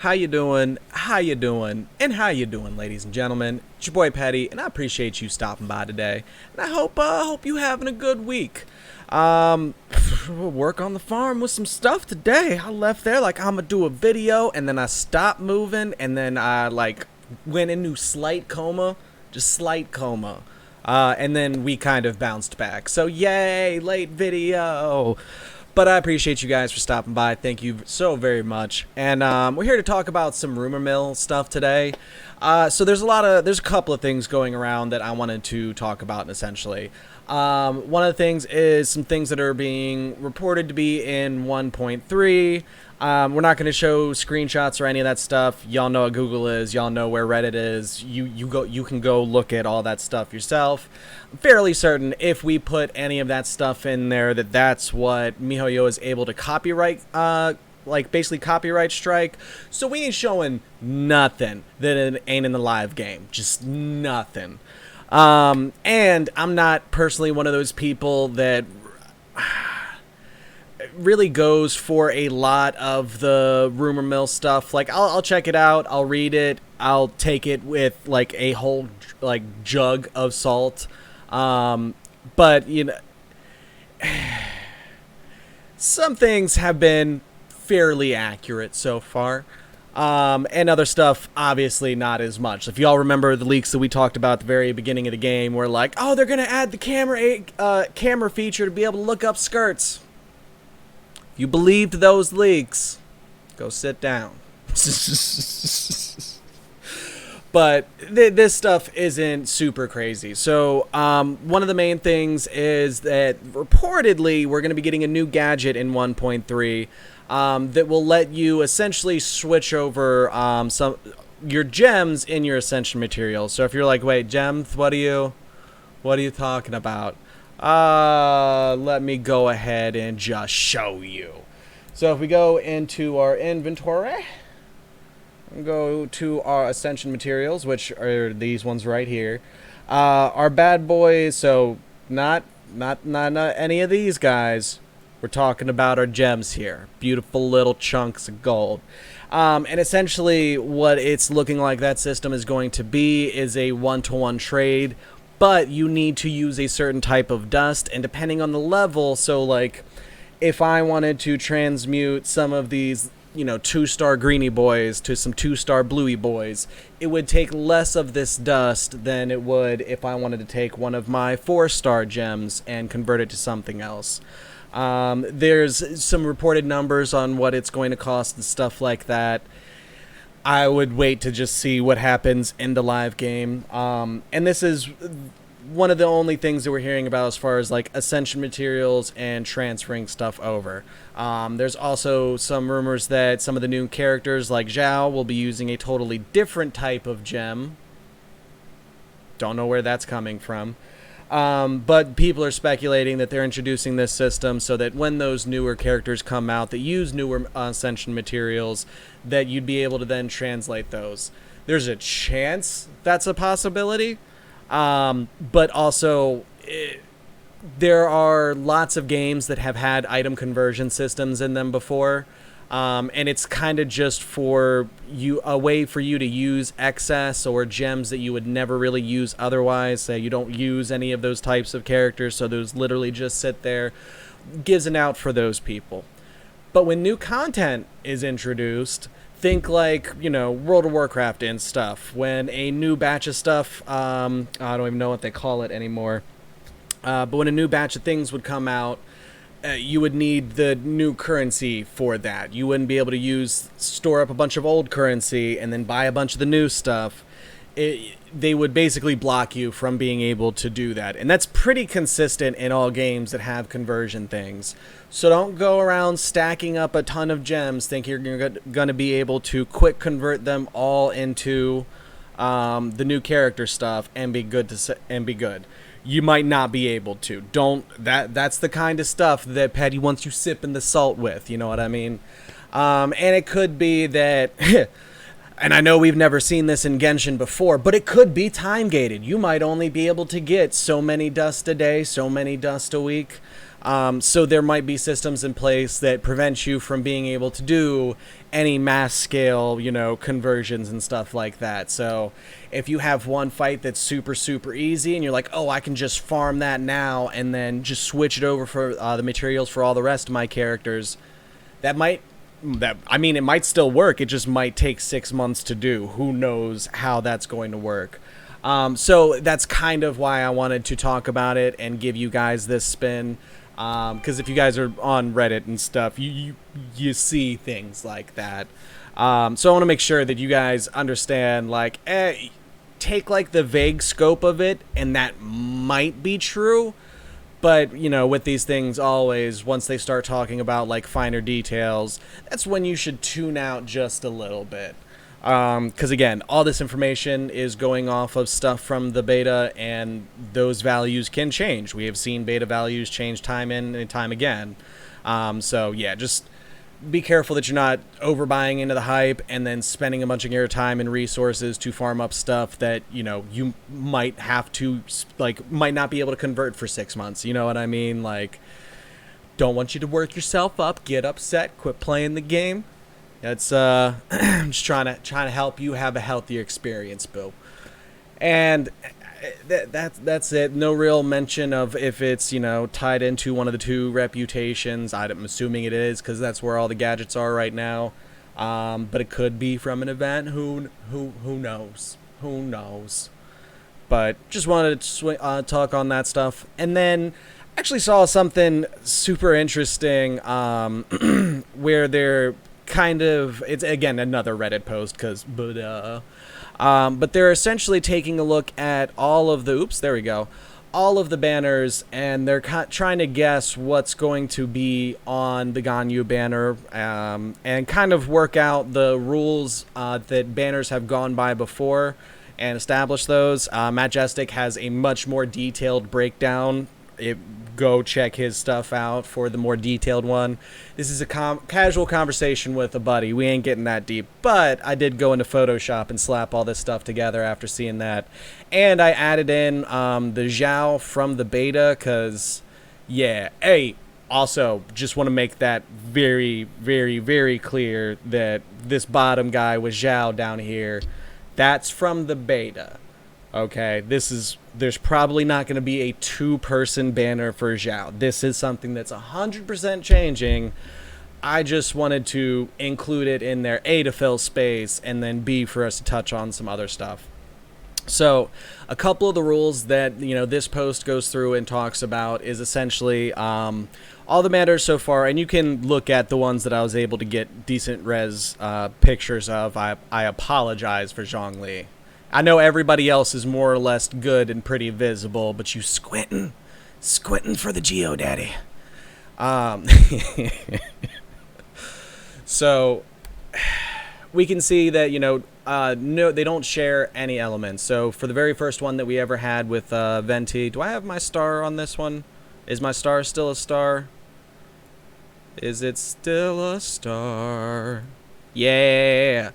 How you doing? How you doing? And how you doing, ladies and gentlemen? It's your boy Petty, and I appreciate you stopping by today. And I hope you having a good week. Um, work on the farm with some stuff today. I left there like I'm gonna do a video, and then I stopped moving, and then I went into slight coma, just slight coma. And then we kind of bounced back. So yay, late video. But I appreciate you guys for stopping by. Thank you so very much. And we're here to talk about some rumor mill stuff today. So there's a couple of things going around that I wanted to talk about essentially. One of the things is some things that are being reported to be in 1.3. We're not going to show screenshots or any of that stuff. Y'all know what Google is. Y'all know where Reddit is. You can go look at all that stuff yourself. I'm fairly certain if we put any of that stuff in there, that's what MiHoYo is able to copyright, basically copyright strike. So we ain't showing nothing that ain't in the live game. Just nothing. And I'm not personally one of those people that really goes for a lot of the rumor mill stuff. Like I'll check it out, I'll read it, I'll take it with like a whole jug of salt. But you know, some things have been fairly accurate so far. And other stuff, obviously not as much. If y'all remember the leaks that we talked about at the very beginning of the game, where like, oh, they're gonna add the camera feature to be able to look up skirts. If you believed those leaks, go sit down. But this stuff isn't super crazy. So one of the main things is that reportedly we're going to be getting a new gadget in 1.3 that will let you essentially switch over your gems in your ascension materials. So if you're like, wait, gems, what are you talking about? Let me go ahead and just show you. So if we go into our inventory, go to our ascension materials, which are these ones right here. Our bad boys, so not any of these guys. We're talking about our gems here. Beautiful little chunks of gold. And essentially what it's looking like that system is going to be is a one-to-one trade. But you need to use a certain type of dust, and depending on the level, so like if I wanted to transmute some of these, 2-star greeny boys to some 2-star bluey boys, it would take less of this dust than it would if I wanted to take one of my 4-star gems and convert it to something else. There's some reported numbers on what it's going to cost and stuff like that. I would wait to just see what happens in the live game. And this is one of the only things that we're hearing about as far as like ascension materials and transferring stuff over. There's also some rumors that some of the new characters like Zhao will be using a totally different type of gem. Don't know where that's coming from. But people are speculating that they're introducing this system so that when those newer characters come out that use newer ascension materials, that you'd be able to then translate those. There's a chance that's a possibility, but also there are lots of games that have had item conversion systems in them before. And it's kind of just for a way for you to use excess or gems that you would never really use otherwise. Say you don't use any of those types of characters, so those literally just sit there. Gives an out for those people. But when new content is introduced, think like, World of Warcraft and stuff. When a new batch of stuff, I don't even know what they call it anymore. But when a new batch of things would come out, you would need the new currency for that. You wouldn't be able to store up a bunch of old currency and then buy a bunch of the new stuff. They would basically block you from being able to do that. And that's pretty consistent in all games that have conversion things. So don't go around stacking up a ton of gems thinking you're going to be able to quick convert them all into the new character stuff and be good. You might not be able to. That's the kind of stuff that Patty wants you sipping the salt with, you know what I mean? And it could be that, and I know we've never seen this in Genshin before, but it could be time gated. You might only be able to get so many dust a day, so many dust a week. So there might be systems in place that prevent you from being able to do any mass scale, conversions and stuff like that. So if you have one fight that's super, super easy and you're like, oh, I can just farm that now and then just switch it over for the materials for all the rest of my characters, it might still work. It just might take 6 months to do. Who knows how that's going to work. So that's kind of why I wanted to talk about it and give you guys this spin. Because if you guys are on Reddit and stuff, you see things like that. So I want to make sure that you guys understand, take the vague scope of it, and that might be true. But, with these things always, once they start talking about finer details, that's when you should tune out just a little bit. Because again, all this information is going off of stuff from the beta, and those values can change. We have seen beta values change time in and time again. So yeah, just be careful that you're not overbuying into the hype and then spending a bunch of your time and resources to farm up stuff that, you might have to, might not be able to convert for 6 months. You know what I mean? Don't want you to work yourself up, get upset, quit playing the game. It's I'm just trying to help you have a healthier experience, boo. And that's it. No real mention of if it's tied into one of the 2 reputations. I'm assuming it is because that's where all the gadgets are right now. But it could be from an event. Who knows? Who knows? But just wanted to talk on that stuff, and then actually saw something super interesting where they're it's again another Reddit post but they're essentially taking a look at all of the banners, and they're trying to guess what's going to be on the Ganyu banner, and kind of work out the rules that banners have gone by before and establish those. Majestic has a much more detailed breakdown. Go check his stuff out for the more detailed one. This is a casual conversation with a buddy. We ain't getting that deep, but I did go into Photoshop and slap all this stuff together after seeing that. And I added in the Zhao from the beta because, yeah. Hey, also, just want to make that very, very, very clear that this bottom guy with Zhao down here, that's from the beta. Okay, there's probably not going to be a 2-person banner for Zhao. This is something that's 100% changing. I just wanted to include it in there, A, to fill space, and then B, for us to touch on some other stuff. So, a couple of the rules that, this post goes through and talks about is essentially all the banners so far, and you can look at the ones that I was able to get decent res pictures of. I apologize for Zhongli. I know everybody else is more or less good and pretty visible, but you squinting for the Geodaddy. So we can see that no, they don't share any elements. So for the very first one that we ever had with Venti, do I have my star on this one? Is my star still a star? Is it still a star? Yeah.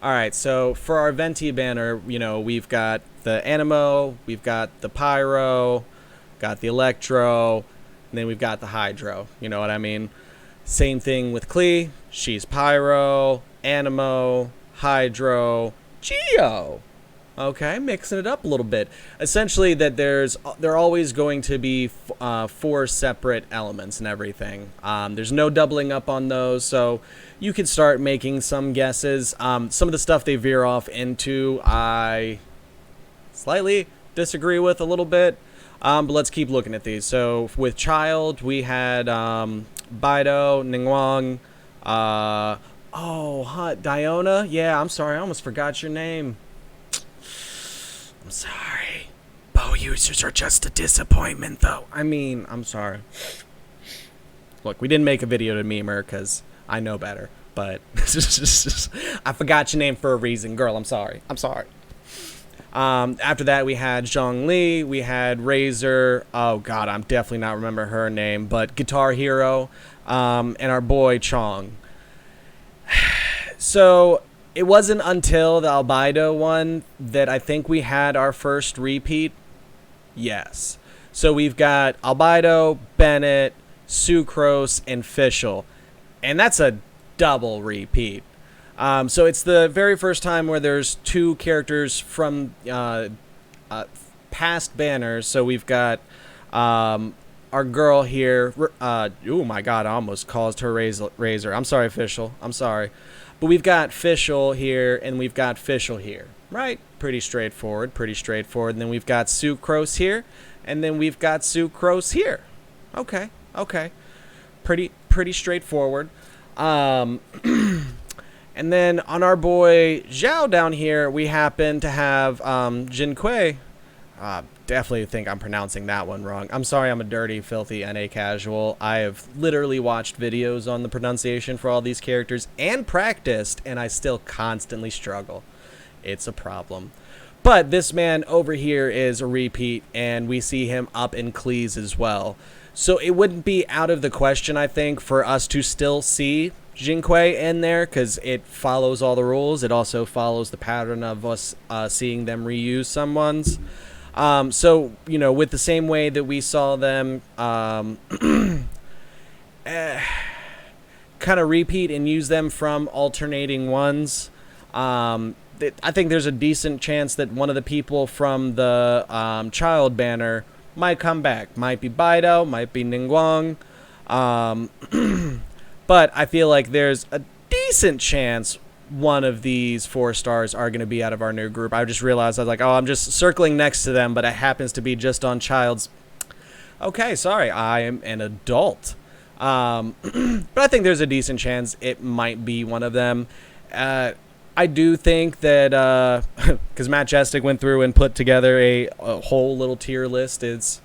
Alright, so for our Venti banner, we've got the Animo, we've got the Pyro, got the Electro, and then we've got the Hydro. You know what I mean? Same thing with Klee. She's Pyro, Animo, Hydro, Geo. Okay, mixing it up a little bit. Essentially, that they're always going to be 4 separate elements and everything. There's no doubling up on those, so you can start making some guesses. Some of the stuff they veer off into, I slightly disagree with a little bit, but let's keep looking at these. So with Child, we had Baido, Ningguang, Diona. Yeah, I'm sorry, I almost forgot your name. I'm sorry. Bow users are just a disappointment, though. I'm sorry. Look, we didn't make a video to meme her because I know better. But I forgot your name for a reason. Girl, I'm sorry. After that, we had Zhongli. We had Razor. Oh, God, I'm definitely not remember her name. But Guitar Hero. And our boy, Chong. So it wasn't until the Albedo one that I think we had our first repeat. Yes. So we've got Albedo, Bennett, Sucrose, and Fischl. And that's a double repeat. So it's the very first time where there's two characters from past banners. So we've got our girl here. Oh my god, I almost caused her razor. I'm sorry, Fischl. I'm sorry. But we've got Fischl here, and we've got Fischl here. Right? Pretty straightforward. Pretty straightforward. And then we've got Sucrose here, and then we've got Sucrose here. Okay. Okay. Pretty straightforward. And then on our boy Zhao down here, we happen to have Jinquei. Definitely think I'm pronouncing that one wrong. I'm sorry, I'm a dirty, filthy NA casual. I have literally watched videos on the pronunciation for all these characters and practiced, and I still constantly struggle. It's a problem. But this man over here is a repeat, and we see him up in Cleese as well. So it wouldn't be out of the question, I think, for us to still see Jinquei in there, because it follows all the rules. It also follows the pattern of us seeing them reuse someone's. So, you know, with the same way that we saw them kind of repeat and use them from alternating ones, I think there's a decent chance that one of the people from the child banner might come back. Might be Baido, might be Ningguang. But I feel like there's a decent chance one of these 4 stars are going to be out of our new group. I just realized, I was like, oh, I'm just circling next to them, but it happens to be just on Child's. Okay, sorry, I am an adult. But I think there's a decent chance it might be one of them. I do think that, because Matt Jestik went through and put together a whole little tier list, it's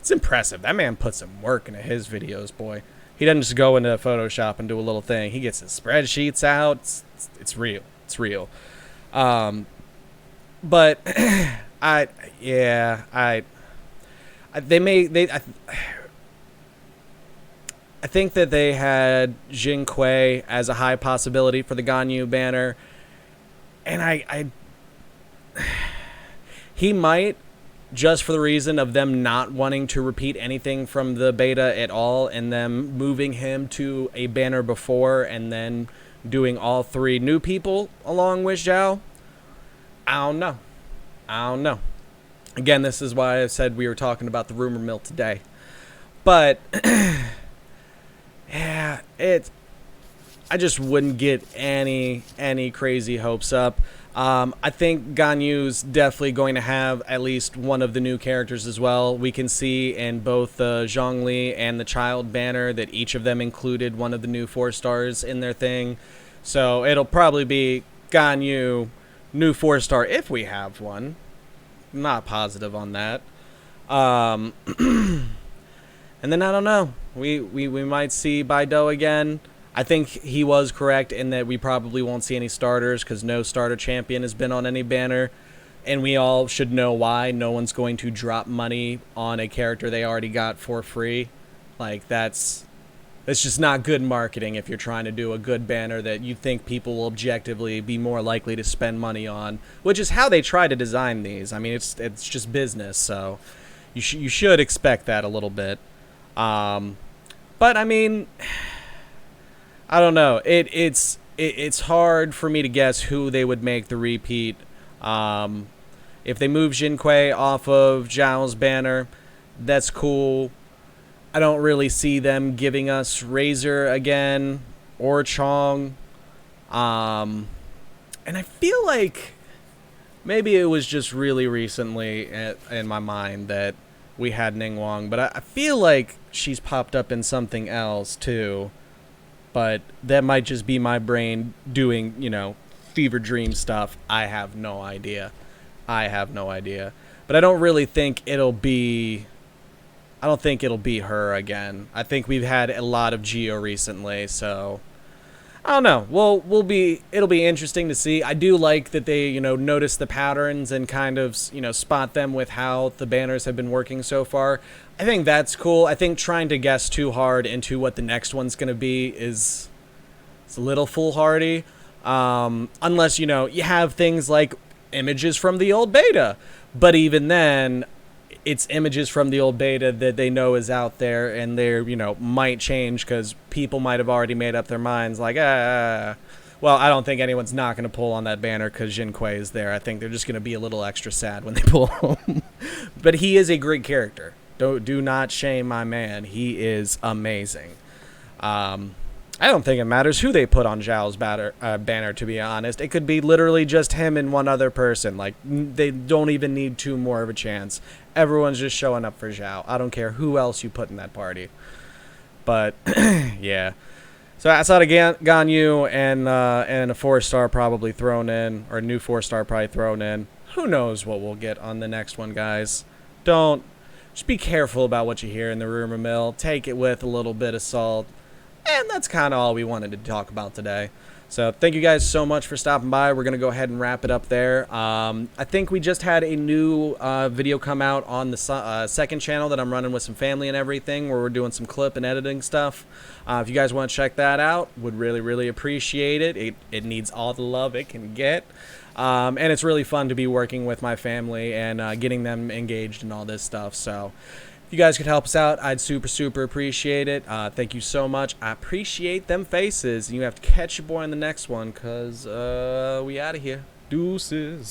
impressive. That man put some work into his videos, boy. He doesn't just go into Photoshop and do a little thing. He gets his spreadsheets out. It's real. It's real. But I think that they had Jinquei as a high possibility for the Ganyu banner, and he might, just for the reason of them not wanting to repeat anything from the beta at all, and them moving him to a banner before and then doing all 3 new people along with Zhao. I don't know. Again, this is why I said we were talking about the rumor mill today. But yeah, I just wouldn't get any crazy hopes up. I think Ganyu's definitely going to have at least one of the new characters as well. We can see in both the Zhongli and the Child banner that each of them included one of the new 4 stars in their thing. So it'll probably be Ganyu, new 4-star if we have one. Not positive on that. And then I don't know. We might see Baido again. I think he was correct in that we probably won't see any starters because no starter champion has been on any banner. And we all should know why. No one's going to drop money on a character they already got for free. Like, that's just not good marketing if you're trying to do a good banner that you think people will objectively be more likely to spend money on, which is how they try to design these. I mean, it's just business, so you should expect that a little bit. But I mean, I don't know. It's hard for me to guess who they would make the repeat. If they move Jinquei off of Zhao's banner, that's cool. I don't really see them giving us Razor again or Chong. And I feel like maybe it was just really recently in my mind that we had Ningguang, but I feel like she's popped up in something else too. But that might just be my brain doing, fever dream stuff. I have no idea. But I don't really think it'll be her again. I think we've had a lot of Geo recently, so I don't know. It'll be interesting to see. I do like that they, notice the patterns and kind of, spot them with how the banners have been working so far. I think that's cool. I think trying to guess too hard into what the next one's going to be it's a little foolhardy. Unless, you have things like images from the old beta. But even then, it's images from the old beta that they know is out there, and they're, you know, might change because people might have already made up their minds, like, well, I don't think anyone's not going to pull on that banner because Jin Kui is there. I think they're just going to be a little extra sad when they pull him. But he is a great character. Do not shame my man. He is amazing. I don't think it matters who they put on Zhao's banner, to be honest. It could be literally just him and one other person. Like, they don't even need two more of a chance. Everyone's just showing up for Zhao. I don't care who else you put in that party. But, yeah. So outside of Ganyu and a 4-star probably thrown in, or a new 4-star probably thrown in, who knows what we'll get on the next one, guys. Just be careful about what you hear in the rumor mill. Take it with a little bit of salt. And that's kind of all we wanted to talk about today. So thank you guys so much for stopping by. We're going to go ahead and wrap it up there. I think we just had a new video come out on the second channel that I'm running with some family and everything, where we're doing some clip and editing stuff. If you guys want to check that out, would really, really appreciate it. It needs all the love it can get. And it's really fun to be working with my family and getting them engaged in all this stuff. So if you guys could help us out, I'd super appreciate it. Thank you so much. I appreciate them faces. You have to catch your boy in the next one, because we out of here. Deuces.